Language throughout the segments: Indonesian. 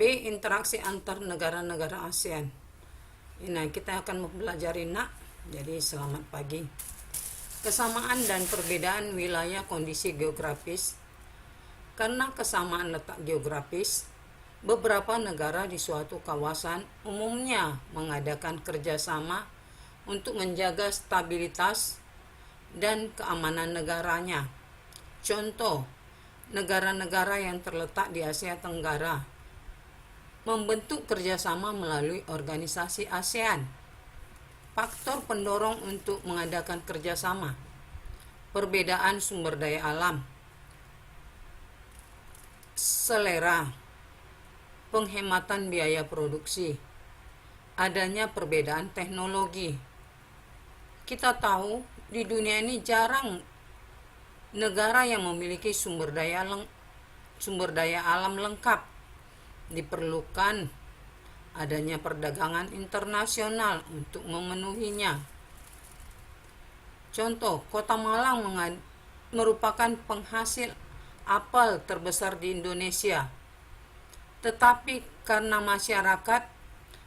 B. Interaksi antar negara-negara ASEAN. Nah, kita akan mempelajari jadi selamat pagi. Kesamaan dan perbedaan wilayah kondisi geografis. Karena kesamaan letak geografis, beberapa negara di suatu kawasan umumnya mengadakan kerjasama untuk menjaga stabilitas dan keamanan negaranya. Contoh, negara-negara yang terletak di Asia Tenggara membentuk kerjasama melalui organisasi ASEAN. Faktor pendorong untuk mengadakan kerjasama: perbedaan sumber daya alam, selera, penghematan biaya produksi, adanya perbedaan teknologi. Kita tahu di dunia ini jarang negara yang memiliki sumber daya alam lengkap. Diperlukan adanya perdagangan internasional untuk memenuhinya. Contoh, Kota Malang merupakan penghasil apel terbesar di Indonesia. Tetapi karena masyarakat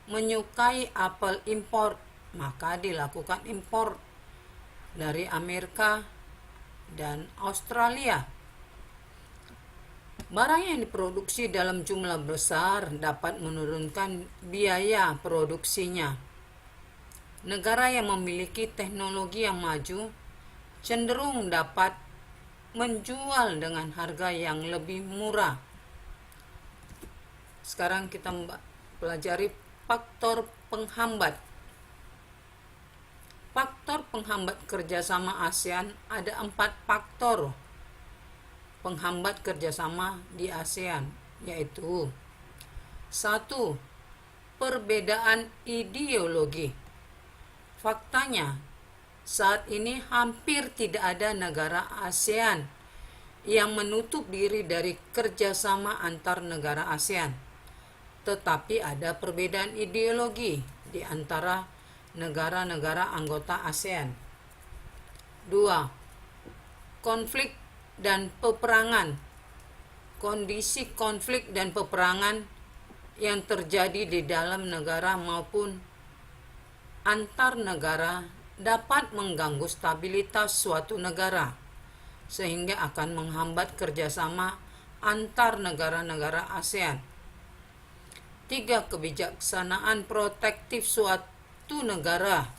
menyukai apel impor, maka dilakukan impor dari Amerika dan Australia. Barang yang diproduksi dalam jumlah besar dapat menurunkan biaya produksinya. Negara yang memiliki teknologi yang maju cenderung dapat menjual dengan harga yang lebih murah. Sekarang kita pelajari faktor penghambat. Faktor penghambat kerjasama ASEAN ada 4 faktor penghambat kerjasama di ASEAN, yaitu 1. Perbedaan ideologi. Faktanya, saat ini hampir tidak ada negara ASEAN yang menutup diri dari kerjasama antar negara ASEAN, tetapi ada perbedaan ideologi di antara negara-negara anggota ASEAN. 2. Konflik dan peperangan. Kondisi konflik dan peperangan yang terjadi di dalam negara maupun antar negara dapat mengganggu stabilitas suatu negara, sehingga akan menghambat kerjasama antar negara-negara ASEAN. 3. Kebijaksanaan protektif suatu negara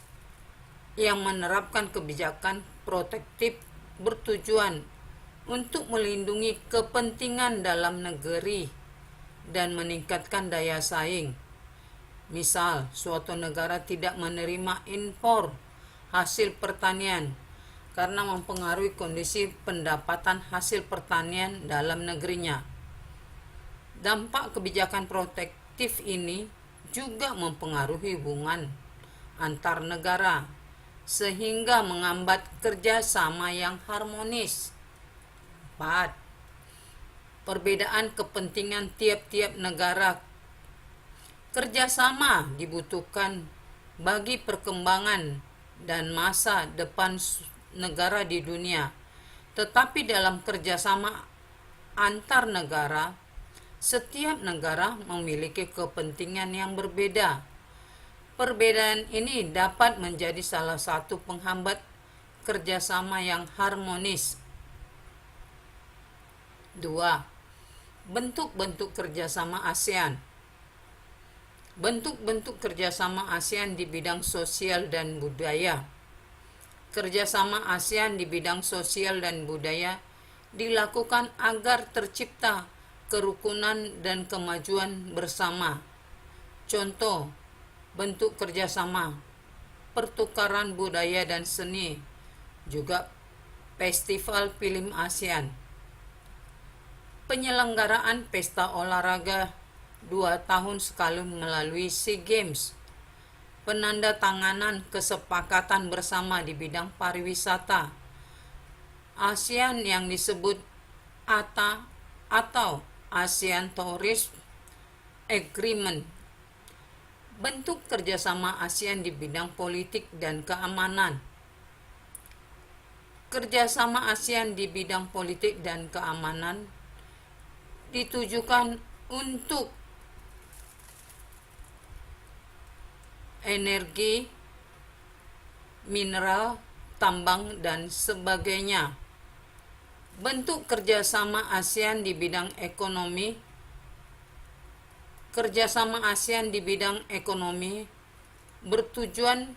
yang menerapkan kebijakan protektif bertujuan untuk melindungi kepentingan dalam negeri dan meningkatkan daya saing. Misal, suatu negara tidak menerima impor hasil pertanian karena mempengaruhi kondisi pendapatan hasil pertanian dalam negerinya. Dampak kebijakan protektif ini juga mempengaruhi hubungan antar negara, sehingga menghambat kerjasama yang harmonis. 4. Perbedaan kepentingan tiap-tiap negara. Kerjasama dibutuhkan bagi perkembangan dan masa depan negara di dunia. Tetapi dalam kerjasama antar negara, setiap negara memiliki kepentingan yang berbeda. Perbedaan ini dapat menjadi salah satu penghambat kerjasama yang harmonis. 2. Bentuk-bentuk kerjasama ASEAN. Bentuk-bentuk kerjasama ASEAN di bidang sosial dan budaya. Kerjasama ASEAN di bidang sosial dan budaya dilakukan agar tercipta kerukunan dan kemajuan bersama. Contoh, bentuk kerjasama: pertukaran budaya dan seni, juga festival film ASEAN. Penyelenggaraan pesta olahraga 2 tahun sekali melalui SEA Games. Penandatanganan kesepakatan bersama di bidang pariwisata ASEAN yang disebut ATA atau ASEAN Tourism Agreement. Bentuk kerjasama ASEAN di bidang politik dan keamanan. Kerjasama ASEAN di bidang politik dan keamanan ditujukan untuk energi, mineral, tambang, dan sebagainya. Bentuk kerjasama ASEAN di bidang ekonomi. Kerjasama ASEAN di bidang ekonomi bertujuan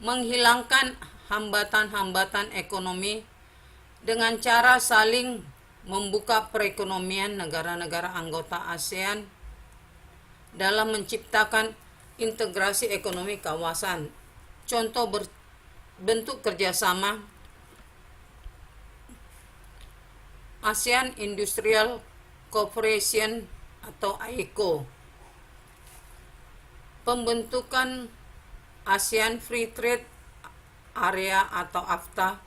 menghilangkan hambatan-hambatan ekonomi dengan cara saling membuka perekonomian negara-negara anggota ASEAN dalam menciptakan integrasi ekonomi kawasan. Contoh bentuk kerjasama: ASEAN Industrial Cooperation atau AICO, pembentukan ASEAN Free Trade Area atau AFTA,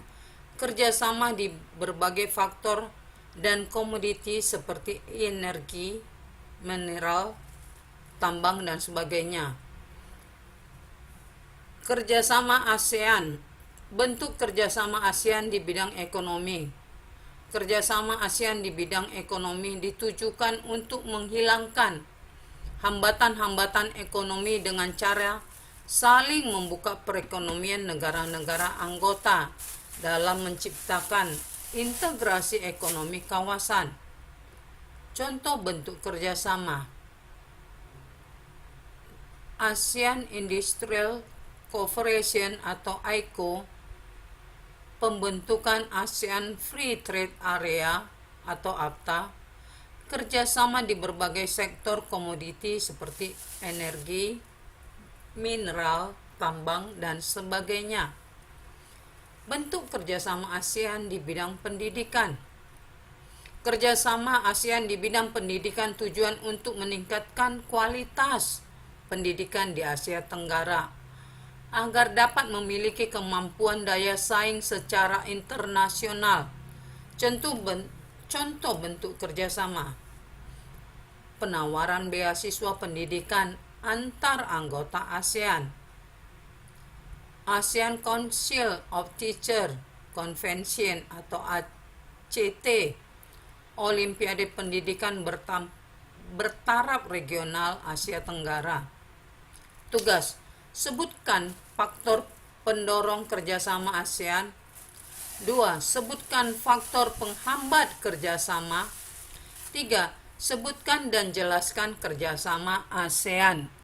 kerjasama di berbagai faktor dan komoditi seperti energi, mineral, tambang, dan sebagainya. Kerjasama ASEAN. Bentuk kerjasama ASEAN di bidang ekonomi. Kerjasama ASEAN di bidang ekonomi ditujukan untuk menghilangkan hambatan-hambatan ekonomi dengan cara saling membuka perekonomian negara-negara anggota dalam menciptakan integrasi ekonomi kawasan. Contoh bentuk kerjasama: ASEAN Industrial Cooperation atau AICO, pembentukan ASEAN Free Trade Area atau AFTA, kerjasama di berbagai sektor komoditi seperti energi, mineral, tambang, dan sebagainya. Bentuk kerjasama ASEAN di bidang pendidikan. Kerjasama ASEAN di bidang pendidikan tujuan untuk meningkatkan kualitas pendidikan di Asia Tenggara agar dapat memiliki kemampuan daya saing secara internasional. Contoh bentuk kerjasama: penawaran beasiswa pendidikan antar anggota ASEAN, ASEAN Council of Teachers Convention atau ACT, Olimpiade Pendidikan bertaraf regional Asia Tenggara. Tugas: sebutkan faktor pendorong kerjasama ASEAN. 2. Sebutkan faktor penghambat kerjasama. 3. Sebutkan dan jelaskan kerjasama ASEAN.